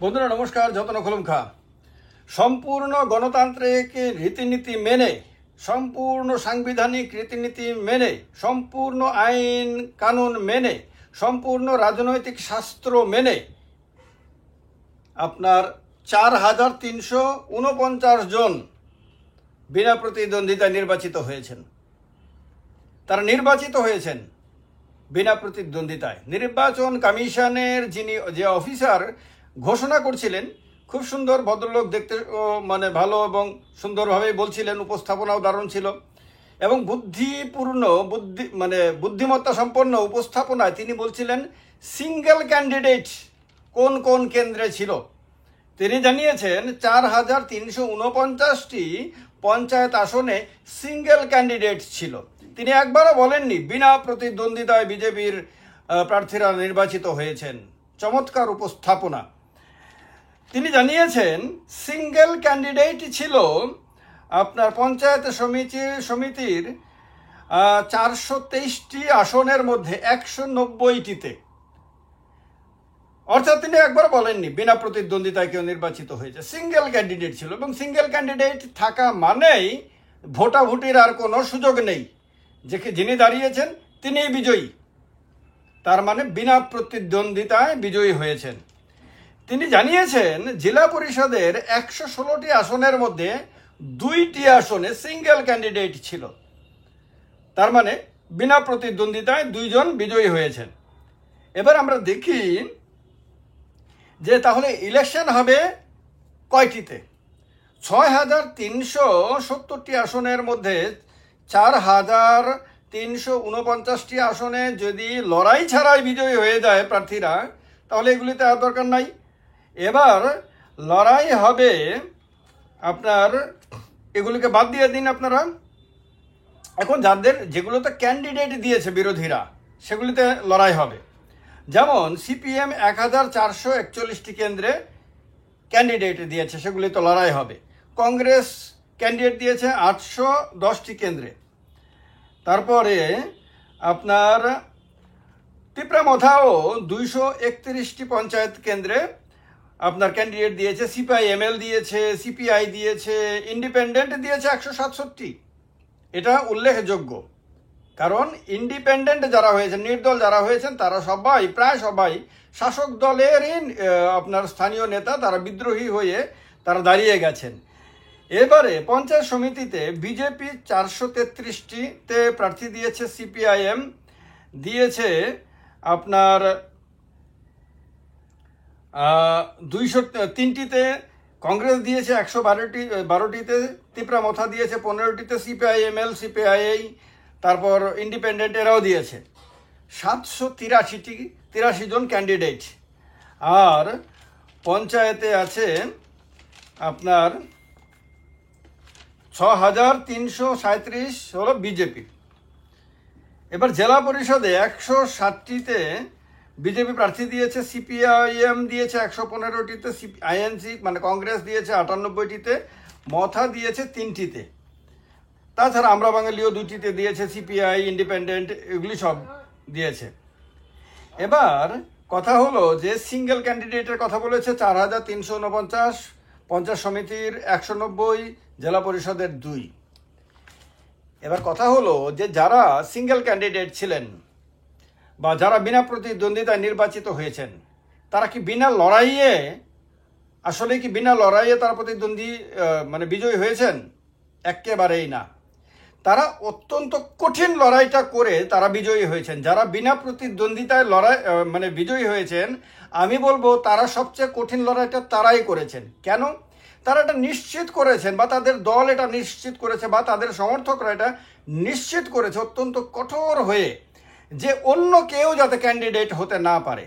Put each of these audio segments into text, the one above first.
বন্ধুরা নমস্কার, যতন খোলম খা। সম্পূর্ণ গণতান্ত্রিক রীতিনীতি মেনে, সম্পূর্ণ সাংবিধানিক রীতিনীতি মেনে, সম্পূর্ণ আইন কানুন মেনে, সম্পূর্ণ রাজনৈতিক শাস্ত্র মেনে আপনার ৪,৩৪৯ জন বিনা প্রতিদ্বন্দ্বিতায় নির্বাচিত হয়েছেন। তারা নির্বাচিত হয়েছেন বিনা প্রতিদ্বন্দ্বিতায়। নির্বাচন কমিশনের যে অফিসার ঘোষণা করছিলেন, খুব সুন্দর ভদ্রলোক, দেখতে ভালো এবং সুন্দরভাবেই বলছিলেন, উপস্থাপনাও দারুণ ছিল এবং বুদ্ধিমত্তা সম্পন্ন উপস্থাপনায় তিনি বলছিলেন সিঙ্গেল ক্যান্ডিডেট কোন কোন কেন্দ্রে ছিল। তিনি জানিয়েছেন ৪,৩৪৯টি পঞ্চায়েত আসনে সিঙ্গেল ক্যান্ডিডেট ছিল। তিনি একবারও বলেননি বিনা প্রতিদ্বন্দ্বিতায় বিজেপির প্রার্থীরা নির্বাচিত হয়েছেন। চমৎকার উপস্থাপনা। তিনি জানিয়েছেন সিঙ্গেল ক্যান্ডিডেট ছিল আপনার পঞ্চায়েত সমিতির ৪২৩টি আসনের মধ্যে ১৯০টিতে। অর্থাৎ তিনি একবার বলেননি বিনা প্রতিদ্বন্দ্বিতায় কেউ নির্বাচিত হয়েছে, সিঙ্গেল ক্যান্ডিডেট ছিল। এবং সিঙ্গেল ক্যান্ডিডেট থাকা মানেই ভোটাভুটির আর কোনো সুযোগ নেই, যিনি দাঁড়িয়েছেন তিনিই বিজয়ী, তার মানে বিনা প্রতিদ্বন্দ্বিতায় বিজয়ী হয়েছেন। তিনি জানিয়েছেন জেলা পরিষদের ১১৬টি আসনের মধ্যে ২টি আসনে সিঙ্গেল ক্যান্ডিডেট ছিল, তার মানে বিনা প্রতিদ্বন্দ্বিতায় ২ জন বিজয়ী হয়েছেন। এবার আমরা দেখি যে তাহলে ইলেকশন হবে কয়টিতে। ৬,৩৭০টি আসনের মধ্যে ৪,৩৪৯টি আসনে যদি লড়াই ছাড়াই বিজয়ী হয়ে যায় প্রার্থীরা, তাহলে এগুলিতে আর দরকার নাই। এবার লড়াই হবে আপনার, এগুলিকে বাদ দিয়ে দিন আপনারা। এখন যেগুলোতে ক্যান্ডিডেট দিয়েছে বিরোধীরা, সেগুলিতে লড়াই হবে। যেমন সিপিএম ১,৪৪১টি কেন্দ্রে ক্যান্ডিডেট দিয়েছে, সেগুলিতে লড়াই হবে। কংগ্রেস ক্যান্ডিডেট দিয়েছে ৮১০টি কেন্দ্রে। তারপরে আপনার তিপ্রামথাও ২৩১টি পঞ্চায়েত কেন্দ্রে আপনার ক্যান্ডিডেট দিয়েছে। সিপিআইএমএল দিয়েছে, সিপিআই দিয়েছে, ইন্ডিপেন্ডেন্ট দিয়েছে ১৬৭। এটা উল্লেখযোগ্য, কারণ ইন্ডিপেন্ডেন্ট যারা হয়েছেন, নির্দল যারা হয়েছেন, তারা প্রায় সবাই শাসক দলেরই আপনার স্থানীয় নেতা, তারা বিদ্রোহী হয়ে তারা দাঁড়িয়ে গেছেন। এবারে পঞ্চায়েত সমিতিতে বিজেপি ৪৩৩টিতে প্রার্থী দিয়েছে, সিপিআইএম দিয়েছে আপনার ২০৩টিতে, কংগ্রেস দিয়েছে ১১২টিতে, তিপ্রামথা দিয়েছে 15টিতে, সিপিআইএমএল, সিপিআইআই, তারপর ইন্ডিপেন্ডেন্ট এরাও দিয়েছে ৭৮৩ জন ক্যান্ডিডেট। আর পঞ্চায়েতে আছে আপনার ৬,৩৩৭ হলো বিজেপি। এবার জেলা পরিষদে ১৬০টিতে বিজেপি প্রার্থী দিয়েছে, সিপিআইএম দিয়েছে ১১৫টিতে, আইএনসি কংগ্রেস দিয়েছে ৯৮টিতে, মথা দিয়েছে 3টিতে। তাছাড়া আমরা বাঙালিও 2টিতে দিয়েছে, সিপিআই, ইন্ডিপেন্ডেন্ট, এগুলি সব দিয়েছে। এবার কথা হলো যে সিঙ্গেল ক্যান্ডিডেটের কথা বলেছে ৪,৩৪৯, পঞ্চায়েত সমিতির ১৯০, জেলা পরিষদের 2। এবার কথা হলো যে যারা সিঙ্গেল ক্যান্ডিডেট ছিলেন বা যারা বিনা প্রতিদ্বন্দ্বিতায় নির্বাচিত হয়েছেন, তারা কি বিনা লড়াইয়ে তারা প্রতিদ্বন্দ্বী বিজয়ী হয়েছেন? একেবারেই না। তারা অত্যন্ত কঠিন লড়াইটা করে তারা বিজয়ী হয়েছেন। যারা বিনা প্রতিদ্বন্দ্বিতায় বিজয়ী হয়েছেন, আমি বলবো তারা সবচেয়ে কঠিন লড়াইটা তারাই করেছেন। কেন? তারা এটা নিশ্চিত করেছেন, বা তাদের দল এটা নিশ্চিত করেছে, বা তাদের সমর্থকরা এটা নিশ্চিত করেছে অত্যন্ত কঠোর হয়ে, যে অন্য কেউ যাতে ক্যান্ডিডেট হতে না পারে,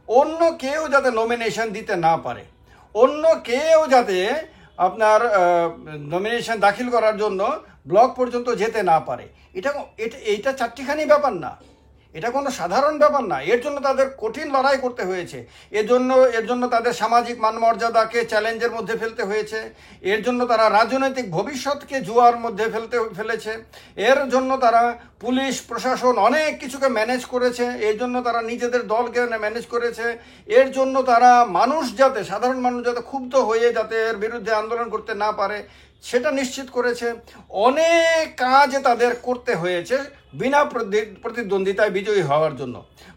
অন্য কেউ যাতে নমিনেশন দিতে না পারে, অন্য কেউ যাতে আপনার নমিনেশন দাখিল করার জন্য ব্লক পর্যন্ত যেতে না পারে। এইটা চারটিখানি ব্যাপার না, এটা কোনো সাধারণ ব্যাপার না। এর জন্য তাদের কঠিন লড়াই করতে হয়েছে, এর জন্য তাদের সামাজিক মানমর্যাদাকে চ্যালেঞ্জের মধ্যে ফেলতে হয়েছে, এর জন্য তারা রাজনৈতিক ভবিষ্যৎকে জুয়ার মধ্যে ফেলেছে, এর জন্য তারা পুলিশ প্রশাসন অনেক কিছুকে ম্যানেজ করেছে, এর জন্য তারা নিজেদের দলকে ম্যানেজ করেছে, এর জন্য তারা সাধারণ মানুষ যাতে ক্ষুব্ধ হয়ে যাতে এর বিরুদ্ধে আন্দোলন করতে না পারে সেটা নিশ্চিত করেছে। অনেক কাজ তাদের করতে হয়েছে বিনা প্রতিদ্বন্দ্বিতায় বিজয়ী হওয়ার জন্য।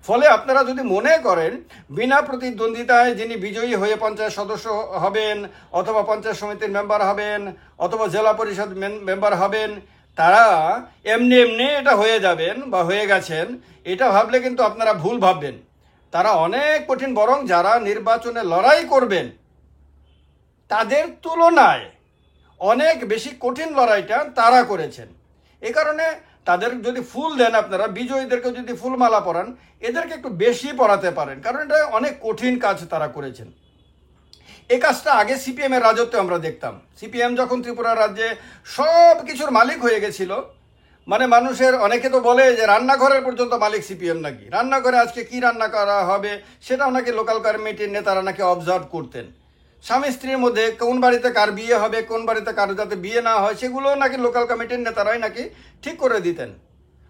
ফলে আপনারা যদি মনে করেন বিনা প্রতিদ্বন্দ্বিতায় যিনি বিজয়ী হয়ে পঞ্চায়েত সদস্য হবেন অথবা পঞ্চায়েত সমিতির মেম্বার হবেন অথবা জেলা পরিষদ মেম্বার হবেন, তারা এমনি এটা হয়ে যাবেন বা হয়ে গেছেন, এটা ভাবলে কিন্তু আপনারা ভুল ভাববেন। তারা অনেক কঠিন, বরং যারা নির্বাচনে লড়াই করবেন তাদের তুলনায় অনেক বেশি কঠিন লড়াইটা তারা করেছেন। এই কারণে তাদের যদি ফুল দেন, আপনারা বিজয়ীদেরকে যদি ফুলমালা পরান, এদেরকে একটু বেশি পরাতে পারেন, কারণ এটা অনেক কঠিন কাজ তারা করেছেন। এই কাজটা আগে সিপিএমের রাজত্বে আমরা দেখতাম। সিপিএম যখন ত্রিপুরা রাজ্যে সব কিছুর মালিক হয়ে গেছিল, মানে মানুষের অনেকে তো বলে যে রান্নাঘরের পর্যন্ত মালিক সিপিএম নাকি, রান্নাঘরে আজকে কি রান্না করা হবে সেটাও নাকি লোকাল কমিটির নেতারা নাকি অবজার্ভ করতেন। স্বামী স্ত্রীর মধ্যে কোন বাড়িতে কার বিয়ে হবে, কোন বাড়িতে কার যাতে বিয়ে না হয়, সেগুলো নাকি লোকাল কমিটির নেতারাই নাকি ঠিক করে দিতেন।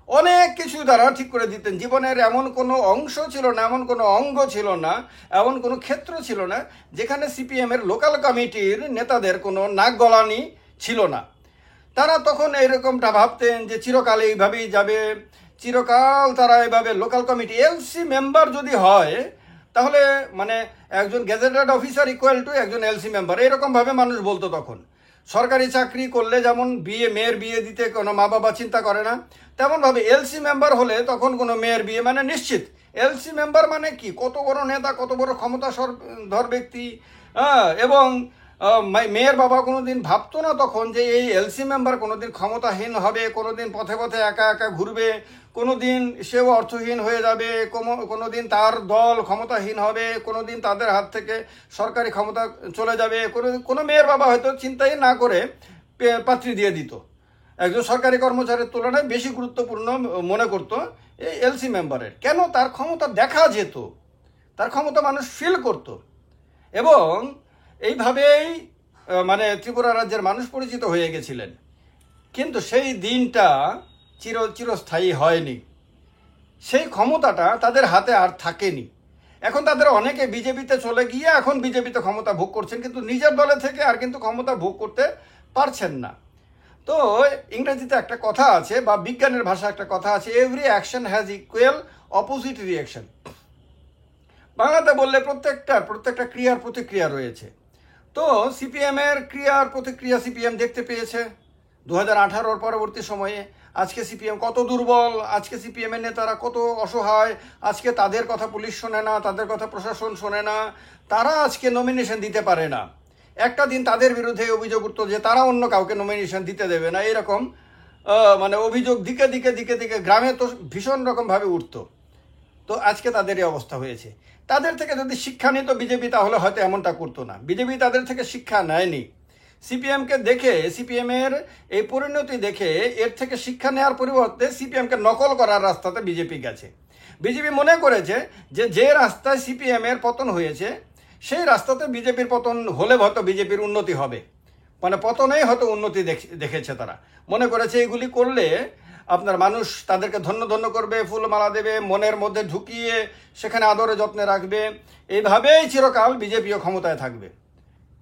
অনেক কিছু তারা ঠিক করে দিতেন। জীবনের এমন কোনো অংশ ছিল না, এমন কোনো অঙ্গ ছিল না, এমন কোনো ক্ষেত্র ছিল না যেখানে সিপিএমের লোকাল কমিটির নেতাদের কোনো নাক গলানি ছিল না। তারা তখন এইরকমটা ভাবতেন যে চিরকাল এইভাবেই যাবে, চিরকাল তারা এভাবে লোকাল কমিটি এলসি মেম্বার যদি হয় তাহলে মানে একজন গেজেটেড অফিসার ইকুয়াল টু একজন এলসি মেম্বার, এরকমভাবে মানুষ বলতো তখন। সরকারি চাকরি করলে যেমন মেয়ের বিয়ে দিতে কোনো মা বাবা চিন্তা করে না, তেমনভাবে এলসি মেম্বার হলে তখন কোনো মেয়ের বিয়ে মানে নিশ্চিত। এলসি মেম্বার মানে কি, কত বড় নেতা, কত বড় ক্ষমতাধর ব্যক্তি। এবং মেয়ের বাবা কোনোদিন ভাবতো না তখন যে এই এলসি মেম্বার কোনোদিন ক্ষমতাহীন হবে, কোনোদিন পথে পথে একা একা ঘুরবে, কোনোদিন সেও অর্থহীন হয়ে যাবে, কোনোদিন তার দল ক্ষমতাহীন হবে, কোনোদিন তাদের হাত থেকে সরকারি ক্ষমতা চলে যাবে। কোনো মেয়ের বাবা হয়তো চিন্তাই না করে পাত্রী দিয়ে দিত। একজন সরকারি কর্মচারীর তুলনায় বেশি গুরুত্বপূর্ণ মনে করতো এই এলসি মেম্বারের। কেন? তার ক্ষমতা দেখা যেত, তার ক্ষমতা মানুষ ফিল করত। এবং এইভাবেই মানে ত্রিপুরা রাজ্যের মানুষ পরিচিত হয়ে গেছিলেন। কিন্তু সেই দিনটা চিরস্থায়ী হয়নি, সেই ক্ষমতাটা তাদের হাতে আর থাকেনি। এখন তাদের অনেকে বিজেপিতে চলে গিয়ে এখন বিজেপিতে ক্ষমতা ভোগ করছেন, কিন্তু নিজের দলে থেকে আর কিন্তু ক্ষমতা ভোগ করতে পারছেন না। তো ইংরেজিতে একটা কথা আছে বা বিজ্ঞানের ভাষা একটা কথা আছে, every action has equal opposite reaction. বাংলাতে বললে প্রত্যেকটা ক্রিয়ার প্রতিক্রিয়া রয়েছে। তো সিপিএমের ক্রিয়ার প্রতিক্রিয়া সিপিএম দেখতে পেয়েছে 2018 পরবর্তী সময়ে। আজকে সিপিএম কত দুর্বল, আজকে সিপিএমের নেতারা কত অসহায়, আজকে তাদের কথা পুলিশ শোনে না, তাদের কথা প্রশাসন শোনে না, তারা আজকে নমিনেশন দিতে পারে না। একটা দিন তাদের বিরুদ্ধে অভিযোগ উঠত যে তারা অন্য কাউকে নমিনেশন দিতে দেবে না, এরকম মানে অভিযোগ দিকে দিকে গ্রামে তো ভীষণ রকমভাবে উঠত। তো আজকে তাদের এই অবস্থা হয়েছে। তাদের থেকে যদি শিক্ষা নিত বিজেপি তাহলে হয়তো এমনটা করতো না। বিজেপি তাদের থেকে শিক্ষা নেয়নি। সিপিএমকে দেখে, সিপিএমের এই পরিণতি দেখে এর থেকে শিক্ষা নেওয়ার পরিবর্তে সিপিএমকে নকল করার রাস্তাতে বিজেপি গেছে। বিজেপি মনে করেছে যে রাস্তায় সিপিএমের পতন হয়েছে সেই রাস্তাতে বিজেপির পতন হলে হয়তো বিজেপির উন্নতি হবে, মানে পতনেই হয়তো উন্নতি দেখেছে। তারা মনে করেছে এগুলি করলে আপনার মানুষ তাদেরকে ধন্য করবে, ফুলমালা দেবে, মনের মধ্যে ঢুকিয়ে সেখানে আদরে যত্নে রাখবে, এইভাবেই চিরকাল বিজেপিও ক্ষমতায় থাকবে।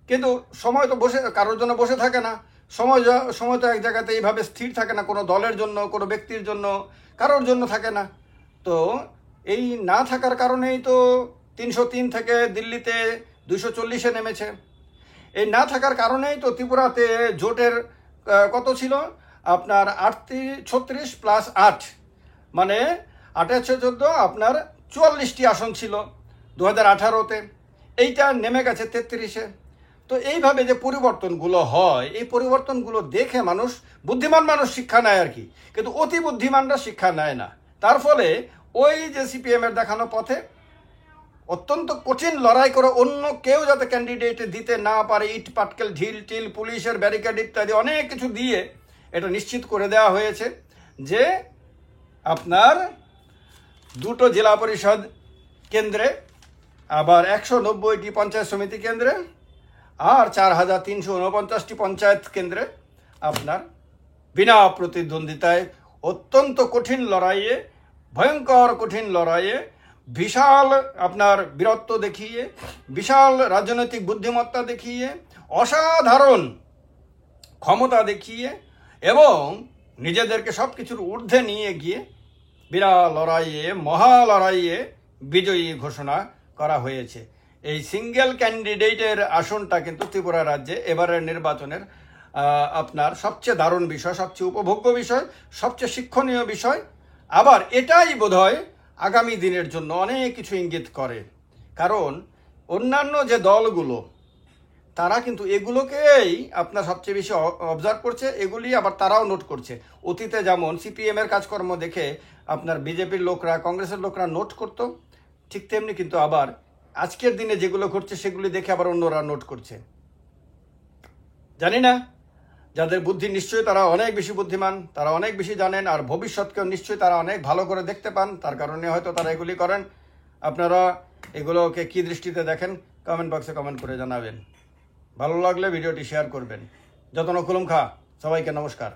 কিন্তু সময় তো কারোর জন্য বসে থাকে না, সময় তো এক জায়গাতে এইভাবে স্থির থাকে না, কোনো দলের জন্য, কোনো ব্যক্তির জন্য, কারোর জন্য থাকে না। তো এই না থাকার কারণেই তো 303 থেকে দিল্লিতে 240-এ নেমেছে। এই না থাকার কারণেই তো ত্রিপুরাতে জোটের কত ছিল আপনার 36 + 8 মানে 28-14, আপনার 44টি আসন ছিল 2018-তে, এইটা নেমে গেছে 33-এ। তো এইভাবে যে পরিবর্তনগুলো হয়, এই পরিবর্তনগুলো দেখে বুদ্ধিমান মানুষ শিক্ষা নেয় আর কি, কিন্তু অতি বুদ্ধিমানরা শিক্ষা নেয় না। তার ফলে ওই যে সিপিএমের দেখানো পথে অত্যন্ত কঠিন লড়াই করে অন্য কেউ যাতে ক্যান্ডিডেট দিতে না পারে, ইট পাটকেল ঢিল টিল পুলিশের ব্যারিকেড ইত্যাদি অনেক কিছু দিয়ে এটা নিশ্চিত করে দেওয়া হয়েছে যে আপনার 2টো জেলা পরিষদ কেন্দ্রে, আবার 190টি পঞ্চায়েত সমিতি কেন্দ্রে, আর 4349টি পঞ্চায়েত কেন্দ্রে আপনার বিনা প্রতিদ্বন্দ্বিতায় অত্যন্ত কঠিন লড়াইয়ে, ভয়ঙ্কর কঠিন লড়াইয়ে, বিশাল আপনার বীরত্ব দেখিয়ে, বিশাল রাজনৈতিক বুদ্ধিমত্তা দেখিয়ে, অসাধারণ ক্ষমতা দেখিয়ে এবং নিজেদেরকে সব কিছুর ঊর্ধ্বে নিয়ে গিয়ে বিরাট লড়াইয়ে, মহা লড়াইয়ে বিজয়ী ঘোষণা করা হয়েছে। এই সিঙ্গেল ক্যান্ডিডেটের আসনটা কিন্তু ত্রিপুরা রাজ্যে এবারের নির্বাচনের আপনার সবচেয়ে দারুণ বিষয়, সবচেয়ে উপভোগ্য বিষয়, সবচেয়ে শিক্ষণীয় বিষয়। আবার এটাই বোধহয় আগামী দিনের জন্য অনেক কিছু ইঙ্গিত করে, কারণ অন্যান্য যে দলগুলো তারা কিন্তু এগুলোকেই আপনার সবচেয়ে বেশি অবজার্ভ করছে, এগুলি আবার তারাও নোট করছে। অতীতে যেমন সিপিএমের কাজকর্ম দেখে আপনার বিজেপির লোকরা, কংগ্রেসের লোকরা নোট করত, ঠিক তেমনি কিন্তু আবার আজকের দিনে যেগুলো ঘটছে সেগুলি দেখে আবার অন্যরা নোট করছে। জানি না, যাদের বুদ্ধি নিশ্চয়ই তারা অনেক বেশি বুদ্ধিমান, তারা অনেক বেশি জানেন, আর ভবিষ্যৎকেও নিশ্চয়ই তারা অনেক ভালো করে দেখতে পান, তার কারণে হয়তো তারা এগুলি করেন। আপনারা এগুলোকে কি দৃষ্টিতে দেখেন কমেন্ট বক্সে কমেন্ট করে জানাবেন। ভালো লাগলে ভিডিওটি শেয়ার করবেন। যতন খুলুম খা, সবাইকে নমস্কার।